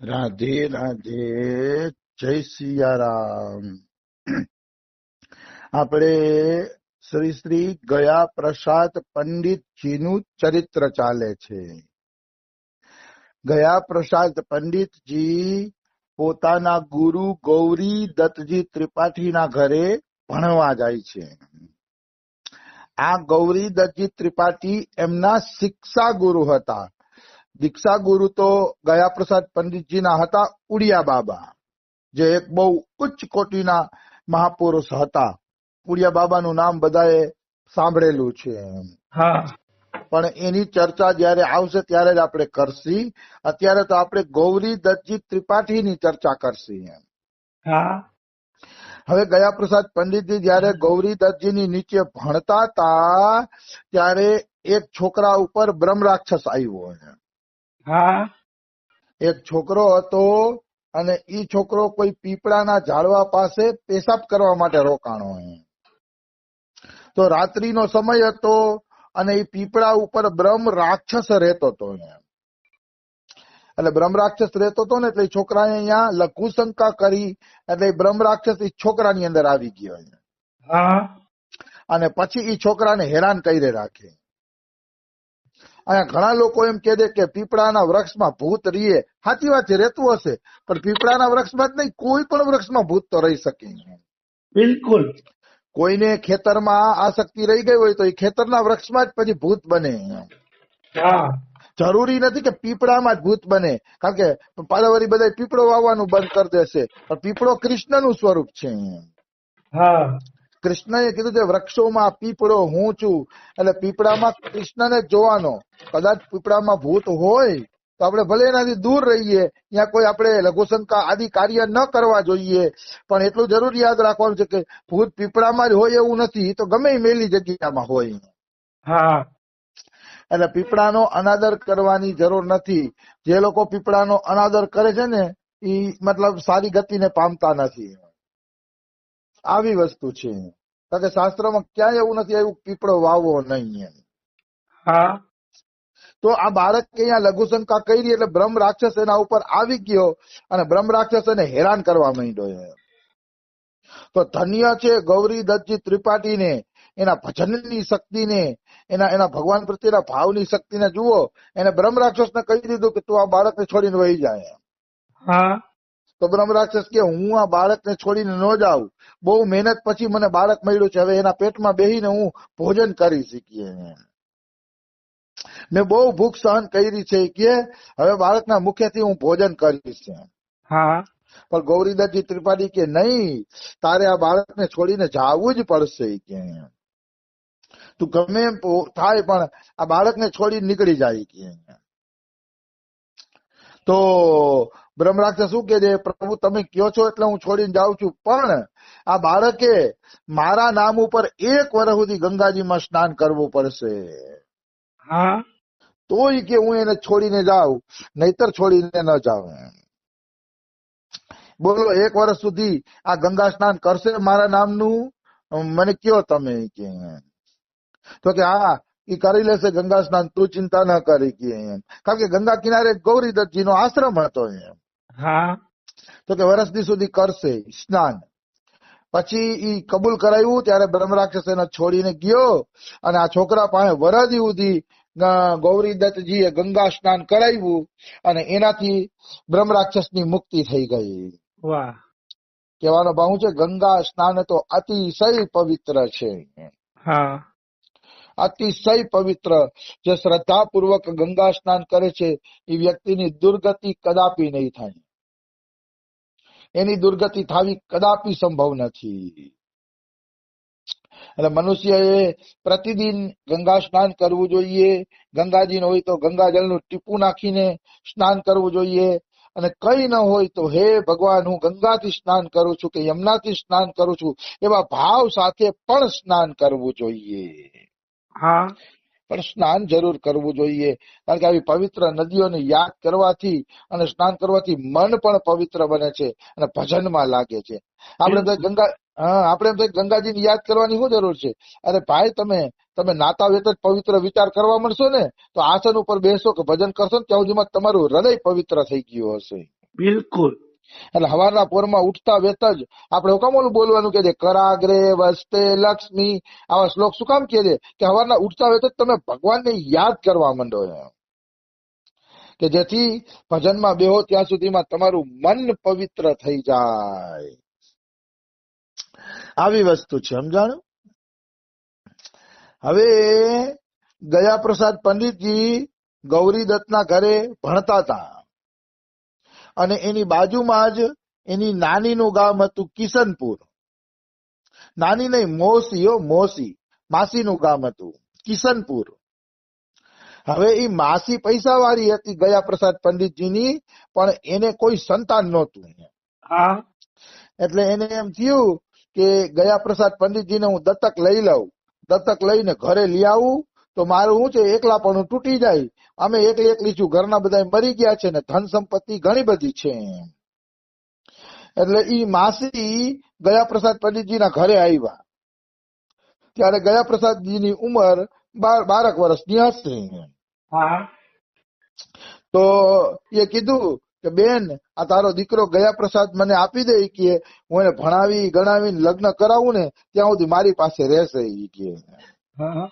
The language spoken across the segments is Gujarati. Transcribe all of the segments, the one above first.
રાધે રાધે, જય સિયારામ. આપણે શ્રી શ્રી ગયા પ્રસાદ પંડિતજીનું ચરિત્ર ચાલે છે. ગયા પ્રસાદ પંડિતજી પોતાના ગુરુ ગૌરી દત્તજી ત્રિપાઠીના ઘરે ભણવા જાય છે. આ ગૌરી દત્તજી ત્રિપાઠી એમના શિક્ષા ગુરુ હતા. દીક્ષા ગુરુ તો ગયા પ્રસાદ પંડિતજીના હતા ઉડિયા બાબા, જે એક બહુ ઉચ્ચ કોટીના મહાપુરુષ હતા. ઉડિયા બાબાનું નામ બધાએ સાંભળેલું છે. પણ એની ચર્ચા જયારે આવશે ત્યારે જ આપણે કરશી. અત્યારે તો આપણે ગૌરી દત્તજી ત્રિપાઠીની ચર્ચા કરશી. હવે ગયા પ્રસાદ પંડિતજી જયારે ગૌરી દત્તજીની નીચે ભણતા હતા ત્યારે એક છોકરા ઉપર બ્રહ્મ રાક્ષસ આવ્યો. એક છોકરો હતો અને ઈ છોકરો કોઈ પીપળાના ઝાડવા પાસે પેશાબ કરવા માટે રોકાણો. તો રાત્રિનો સમય હતો અને એ પીપળા ઉપર બ્રહ્મ રાક્ષસ રહેતો હતો. એટલે બ્રહ્મ રાક્ષસ રહેતો હતો ને એટલે છોકરાએ અહીંયા લઘુશંકા કરી, એટલે બ્રહ્મ રાક્ષસ એ છોકરાની અંદર આવી ગયો અને પછી એ છોકરાને હેરાન કરી રાખે. અને ઘણા લોકો એમ કહે છે કે પીપળાના વૃક્ષમાં ભૂત રહીએ. સાચી વાત છે, રહેતું હશે, પણ પીપળાના વૃક્ષમાં જ નહીં, કોઈ પણ વૃક્ષમાં ભૂત તો રહી શકે. બિલકુલ. કોઈને ખેતરમાં આસક્તિ રહી ગઈ હોય તો એ ખેતરના વૃક્ષમાં જ પછી ભૂત બને. જરૂરી નથી કે પીપળામાં જ ભૂત બને, કારણ કે પાછા બધા પીપળો વાવવાનું બંધ કરી દેશે. પણ પીપળો કૃષ્ણનું સ્વરૂપ છે. કૃષ્ણએ કીધું છે વૃક્ષોમાં પીપળો હું છું, એટલે પીપળામાં કૃષ્ણને જોવાનો. કદાચ પીપળામાં ભૂત હોય તો આપણે ભલે એનાથી દૂર રહીએ, ત્યાં કોઈ આપણે લઘુશંકા આદિ કાર્ય ન કરવા જોઈએ. પણ એટલું જરૂર યાદ રાખવાનું છે કે ભૂત પીપળામાં જ હોય એવું નથી, તો ગમે મેલી જગ્યામાં હોય. એટલે પીપળાનો અનાદર કરવાની જરૂર નથી. જે લોકો પીપળાનો અનાદર કરે છે ને એ મતલબ સારી ગતિને પામતા નથી. આવી વસ્તુ છે. કારણ કે શાસ્ત્રમાં ક્યાંય એવું નથી આવ્યું પીપળો વાવવો નહીં. તો આ બાળક અહીંયા લઘુશંકા કરી એટલે બ્રહ્મ રાક્ષસ એના ઉપર આવી ગયો અને બ્રહ્મ રાક્ષસ એને હેરાન કરવા માંડ્યો. તો ધન્ય છે ગૌરી દત્તજી ત્રિપાઠીને, એના ભજનની શક્તિને, એના ભગવાન પ્રત્યેના ભાવની શક્તિને જુઓ. એને બ્રહ્મ રાક્ષસને કહી દીધું કે તું આ બાળકને છોડીને વહી જાય. તો બ્રહ્મ રાક્ષસ કે હું આ બાળકને છોડીને ન જાઉં, બહુ મહેનત પછી મને બાળક મળ્યું છે, હવે એના પેટમાં બેહીને હું ભોજન કરી શીખીએ. મેં બહુ ભૂખ સહન કરી છે કે હવે બાળકના મુખેથી હું ભોજન કરીશ. પણ ગૌરીદત્તજી ત્રિપાઠી કે નહીં, તારે આ બાળકને છોડીને જાવું જ પડશે. કે તું ગમે એમ થાય પણ આ બાળકને છોડીને નીકળી જાય. કે તો બ્રહ્મ રાક્ષસ શું કે છે, પ્રભુ તમે કયો છો એટલે હું છોડીને જાઉં છું, પણ આ બાળકે મારા નામ ઉપર 1 વર્ષ સુધી ગંગાજીમાં સ્નાન કરવું પડશે. તોય કે હું એને છોડીને જાઉં, નહીતર છોડીને ન જાઉં. બોલો 1 વર્ષ સુધી આ ગંગા સ્નાન કરશે મારા નામનું? મને કયો તમે. કે તો કે હા એ કરી લેશે ગંગા સ્નાન, તું ચિંતા ન કરી. કે કારણ કે ગંગા કિનારે ગૌરીદત્તજીનો આશ્રમ હતો. તો કે વર્ષ સુધી કરશે સ્નાન. પછી ઈ કબૂલ કરાયું ત્યારે બ્રહ્મ રાક્ષસ એને છોડીને ગયો અને આ છોકરા પાસે વરદી સુધી ગૌરીદત્તજીએ ગંગા સ્નાન કરાવ્યું અને એનાથી બ્રહ્મ રાક્ષસની મુક્તિ થઈ ગઈ. કહેવાનો ભાવ છે ગંગા સ્નાન તો અતિશય પવિત્ર છે. અતિશય પવિત્ર. જે શ્રદ્ધાપૂર્વક ગંગા સ્નાન કરે છે એ વ્યક્તિની દુર્ગતિ કદાપી નહીં થાય. એની દુર્ગતિ થવી કદાપી સંભવ નથી. એટલે મનુષ્યએ પ્રતિદિન ગંગા સ્નાન કરવું જોઈએ. ગંગાજી હોય તો ગંગાજળનું ટીપું નાખીને સ્નાન કરવું જોઈએ. અને કઈ ન હોય તો હે ભગવાન હું ગંગાથી સ્નાન કરું છું કે યમુનાથી સ્નાન કરું છું એવા ભાવ સાથે પણ સ્નાન કરવું જોઈએ. પણ સ્નાન જરૂર કરવું જોઈએ, કારણ કે આવી પવિત્ર નદીઓને યાદ કરવાથી અને સ્નાન કરવાથી મન પણ પવિત્ર બને છે અને ભજનમાં લાગે છે. આપણે તો ગંગાજીને યાદ કરવાની શું જરૂર છે? અરે ભાઈ તમે નાતા વેત જ પવિત્ર વિચાર કરવા મળશો ને, તો આસન ઉપર બેસો કે ભજન કરશો ને ત્યાં સુધીમાં તમારું હૃદય પવિત્ર થઈ ગયું હશે. બિલકુલ. એટલે સવારના પોરમાં ઉઠતા વેત જ આપણે હુકમ ઓલું બોલવાનું કે છે, કરાગ્રે વસ્તે લક્ષ્મી, આવા શ્લોક શું કામ કહે છે કે સવારના ઉઠતા વેત જ તમે ભગવાનને યાદ કરવા માંડો એમ, કે જેથી ભજનમાં બેહો ત્યાં સુધીમાં તમારું મન પવિત્ર થઈ જાય. આવી વસ્તુ છે, સમજાણું? હવે ગયા પ્રસાદ પંડિતજી ગૌરીદત્તના ઘરે ભણતા હતા અને એની બાજુમાં જ એની નાનીનું ગામ હતું કિશનપુર. નાની નહીં, મોસી, મોસી, માસીનું ગામ હતું કિશનપુર. હવે એ માસી પૈસા વાળી હતી ગયા પ્રસાદ પંડિતજીની, પણ એને કોઈ સંતાન નહોતું. હા. એટલે એને એમ થયું કે ગયા પ્રસાદ પંડિતજીને હું દત્તક લઈ લઉં, દત્તક લઈને ઘરે લઈ આવું તો મારું શું છે એકલાપણું તૂટી જાય. અમે એકલી છું, ઘરના બધા મરી ગયા છે ને ધન સંપત્તિ ઘણી બધી છે. એટલે ઈ માસી ગયા પ્રસાદ પંડિતજીના ઘરે આવ્યા ત્યારે ગયા પ્રસાદજીની ઉંમર 12 વર્ષની હશે. હા. તો એ કીધું કે બેન, આ તારો દીકરો ગયા પ્રસાદ મને આપી દે કે હું એને ભણાવી ગણાવીને લગ્ન કરાવું ને ત્યાં સુધી મારી પાસે રહેશે ઈ કે. હા.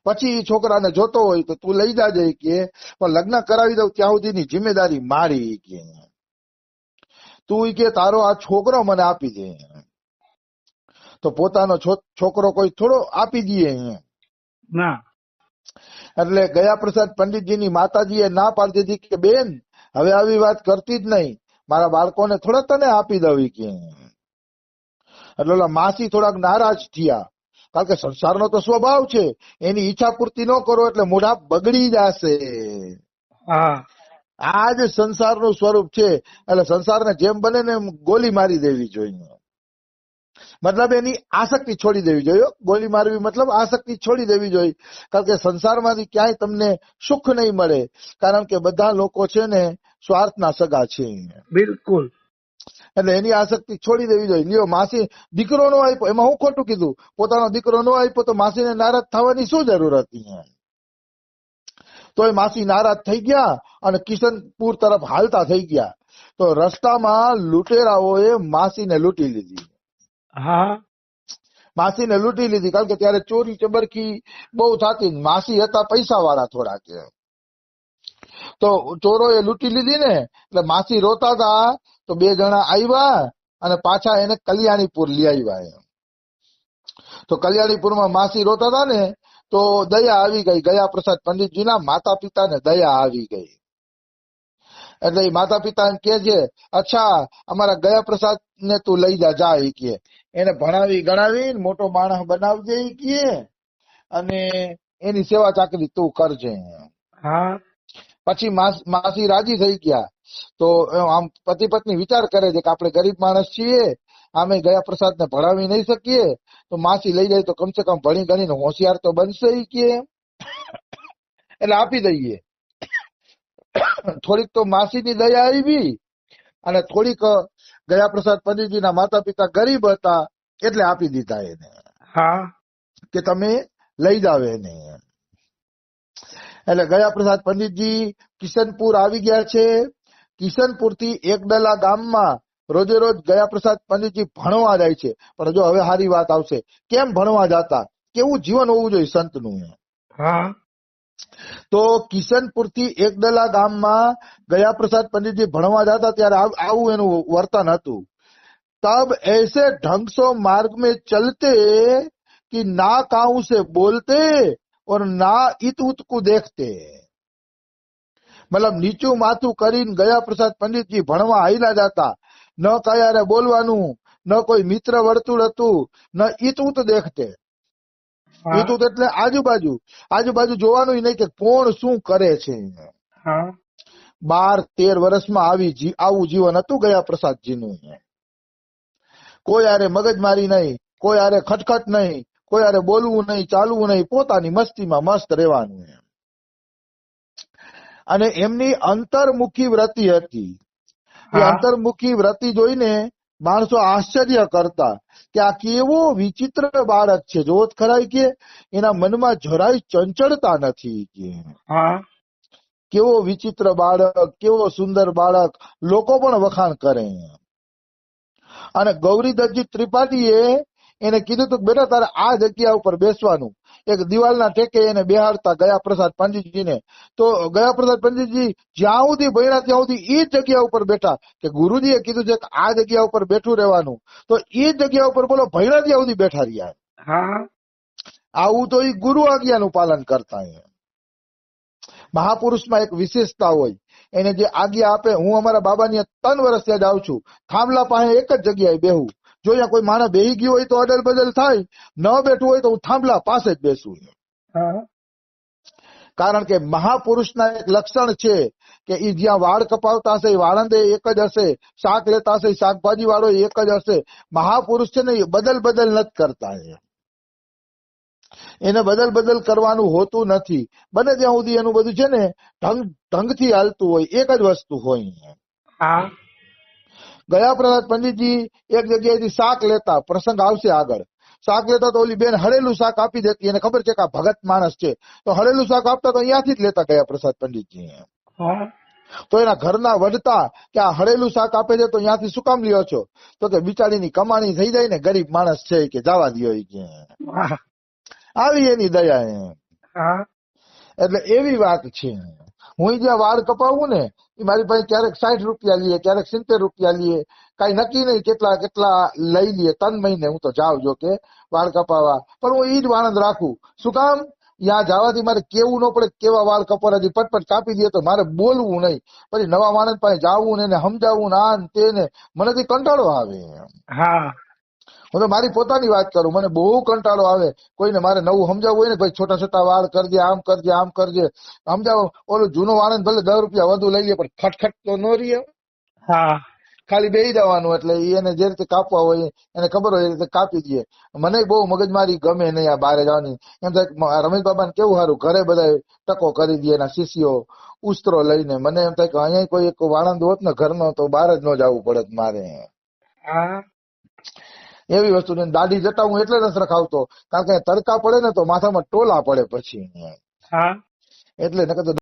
પછી છોકરાને જોતો હોય તો તું લઈ જાજે કે, પણ લગ્ન કરાવી દઉં ત્યાં સુધીની જિમ્મેદારી મારી કે. તું કે તારો આ છોકરો મને આપી દે. તો પોતાનો છોકરો કોઈ થોડો આપી દે ના. એટલે ગયા પ્રસાદ પંડિતજીની માતાજીએ ના પાડી દીધી કે બેન હવે આવી વાત કરતી જ નહીં, મારા બાળકોને થોડા તને આપી દવી કે. એટલે ઓલા માસી થોડાક નારાજ થયા, કારણ કે સંસારનો તો સ્વભાવ છે, એની ઈચ્છા પૂર્તિ ન કરો એટલે મોઢા બગડી જશે. હા. આ જ સંસારનું સ્વરૂપ છે. એટલે સંસારને જેમ બને ને એમ ગોલી મારી દેવી જોઈએ, મતલબ એની આસક્તિ છોડી દેવી જોઈએ. ગોલી મારવી મતલબ આસક્તિ છોડી દેવી જોઈએ, કારણ કે સંસારમાંથી ક્યાંય તમને સુખ નહીં મળે, કારણ કે બધા લોકો છે ને સ્વાર્થના સગા છે. બિલકુલ. એટલે એની આસક્તિ છોડી દેવી જોઈએ. લ્યો માસી દીકરો નો આપ્યો, એમાં હું ખોટું કીધું? પોતાનો દીકરો નો આપ્યો તો માસીને નારાજ થવાની શું જરૂર હતી? તો એ માસી નારાજ થઈ ગયા અને કિશનપુર તરફ હાલતા થઈ ગયા તો રસ્તામાં લૂંટેરાઓએ માસીને લૂંટી લીધી. હા. માસીને લૂંટી લીધી, કારણ કે ત્યારે ચોરી ચબરકી બહુ થતી. માસી હતા પૈસા વાળા થોડા કે, તો ચોરોએ લૂંટી લીધી ને એટલે માસી રોતા હતા. તો 2 જણા આવ્યા અને પાછા એને કલ્યાણીપુર લઈ આવ્યા. તો કલ્યાણીપુરમાં માસી રોતા હતા ને તો દયા આવી ગઈ, ગયા પ્રસાદ પંડિતજીના માતા પિતાને દયા આવી ગઈ. એટલે એ માતા પિતા એમ કે છે, અચ્છા અમારા ગયા પ્રસાદ ને તું લઈ જા કે, એને ભણાવી ગણાવી મોટો માણસ બનાવજે કે, અને એની સેવા ચાકરી તું કરજે. હા. પછી માસી રાજી થઈ ગયા. તો આમ પતિ પત્ની વિચાર કરે છે કે આપણે ગરીબ માણસ છીએ, આમે ગયા પ્રસાદ ને ભણાવી નહીં શકીએ, તો માસી લઈ જાય તો કમસે કમ ભણી ગણીને હોશિયાર તો બનશે કે, એટલે આપી દઈએ. થોડીક તો માસીની દયા આવી અને થોડીક ગયા પ્રસાદ પંડિતજીના માતા પિતા ગરીબ હતા એટલે આપી દીધા એને. હા. કે તમે લઈ જાવ એને. એટલે ગયા પ્રસાદ પંડિતજી કિશનપુર આવી ગયા છે. કિશનપુર થી એકડલા ગામમાં રોજે રોજ ગયા પ્રસાદ પંડિતજી ભણવા જાય છે. પણ જો હવે સારી વાત આવશે, કેમ ભણવા જતા, કેવું જીવન હોવું જોઈએ સંતનું. હા. તો કિશનપુર થી એકડલા ગામમાં ગયા પ્રસાદ પંડિતજી ભણવા જતા ત્યારે આવું એનું વર્તન હતું. तब ऐसे ढंग से मार्ग में चलते कि ना काऊ से बोलते और ना इत उत को देखते. મતલબ નીચું માથું કરીને ગયા પ્રસાદ પંડિતજી ભણવા હાઈલા જતા. ન કયારે બોલવાનું, ન કોઈ મિત્ર વર્તુળ હતું, ન ઈત ઉત દેખતે. ઈત ઉત એટલે આજુબાજુ, આજુબાજુ જોવાનું નહીં કે કોણ શું કરે છે. 12-13 વર્ષમાં આવું જીવન હતું ગયા પ્રસાદજીનું. કોઈ આરે મગજમારી નહીં, કોઈ આરે ખટખટ નહીં, કોઈ આરે બોલવું નહીં, ચાલવું નહીં, પોતાની મસ્તીમાં મસ્ત રહેવાનું. અને એમની અંતર્મુખી વ્રતિ હતી. એ અંતર્મુખી વ્રતિ જોઈને માણસો આશ્ચર્ય કરતા કે આ કેવો વિચિત્ર બાળક છે, જોત ખરાય કે એના મનમાં જરાય ચંચળતા નથી કેવો વિચિત્ર બાળક, કેવો સુંદર બાળક, લોકો પણ વખાણ કરે. અને ગૌરીદત્તજી ત્રિપાઠીએ એને કીધું તું બેટા તારે આ જગ્યા ઉપર બેસવાનું. એક દિવાલના ટેકે એને બેહાડતા ગયા પ્રસાદ પંડિતજીને. તો ગયા પ્રસાદ પંડિતજી જ્યાં સુધી ભણ્યા ત્યાં સુધી એ જ જગ્યા ઉપર બેઠા, કે ગુરુજીએ કીધું છે કે આ જગ્યા ઉપર બેઠું રહેવાનું, તો એ જગ્યા ઉપર બોલો ભણ્યા ત્યાં સુધી બેઠા રહ્યા. હા આવું તો એ ગુરુ આજ્ઞાનું પાલન કરતા. મહાપુરુષમાં એક વિશેષતા હોય, એને જે આજ્ઞા આપે. હું અમારા બાબાની 3 વર્ષ ત્યાં જાઉં છું, થાંભલા પાસે એક જ જગ્યાએ બેહું. જો અહીંયા કોઈ માણસ બેહી ગયો હોય તો અદલ બદલ થાય, ન બેઠું હોય તો હું થાંભલા પાસે જ બેસું. હા કારણ કે મહાપુરુષના એક લક્ષણ છે કે એ જ્યાં વાળ કપાવતા હશે એ વાળંદે એક જ હશે, શાક લેતા હશે શાકભાજી વાળો એક જ હશે. મહાપુરુષ છે ને એ બદલ નથી કરતા. એને બદલ કરવાનું હોતું નથી. બને ત્યાં સુધી એનું બધું છે ને ઢંગથી હાલતું હોય, એક જ વસ્તુ હોય. હા ગયા પ્રસાદ પંડિતજી એક જગ્યાએથી શાક લેતા, પ્રસંગ આવશે આગળ. શાક લેતા તો ઓલી બેન હળેલું શાક આપી દેતી, એને ખબર છે કે આ ભગત માણસ છે, તો હળેલું શાક આપતા તો અહીંયાથી જ લેતા ગયા પ્રસાદ પંડિતજી. હા તો એના ઘરના વડતા કે આ હળેલું શાક આપે છે તો અહીંયાથી શું કામ લ્યો છો? તો કે બિચારીની કમાણી થઈ જાય ને, ગરીબ માણસ છે કે જવા દ્યો કે. હા આવી એની દયા. હા એટલે એવી વાત છે. હું જ્યાં વાળ કપાવું ને એ મારી પાસે ક્યારેક 60 રૂપિયા લઈએ, ક્યારેક 70 રૂપિયા લઈએ, કઈ નક્કી નહીં કેટલા લઈ લઈએ. 3 મહિને હું તો જાઉં જો કે વાળ કપાવવા, પણ હું ઈ જ વાળંદ રાખું. શું કામ? ત્યાં જવાથી મારે કેવું ન પડે કેવા વાળ કપાવાથી પટપટ કાપી દે, તો મારે બોલવું નહીં. પછી નવા માણસ પાસે જાવું ને એને સમજાવવું ને આ ને તે ને, મને કંટાળો આવે. હા હું તો મારી પોતાની વાત કરું, મને બહુ કંટાળો આવે. કોઈને મારે નવું સમજાવવું હોય ને, ભાઈ છોટા છોટા વાળ કરજે, આમ કરજે આમ કરજે, સમજાવો. ઓલું જૂનો વાળંદ ભલે 10 રૂપિયા વધુ લઈ લે પણ ખટખટ તો ન રહીએ. હા ખાલી બેસી જવાનું, એટલે એને જે રીતે કાપવા હોય એને ખબર હોય એ રીતે કાપી દે. મને બહુ મગજમારી ગમે નહીં આ બહાર જવાની. એમ થાય રમેશ બાબાને કેવું સારું, ઘરે બધા ટકો કરી દે એના શિષ્યો ઉસ્તરો લઈને. મને એમ થાય કે અહીંયા કોઈ એક વાળંદ હોત ને ઘરનો તો બહાર જ ન જવું પડત મારે. હા એવી વસ્તુ ને દાઢી જટા હું એટલે નથી રખાવતો, કારણ કે તડકા પડે ને તો માથામાં ટોલા પડે પછી, હા એટલે નકર તો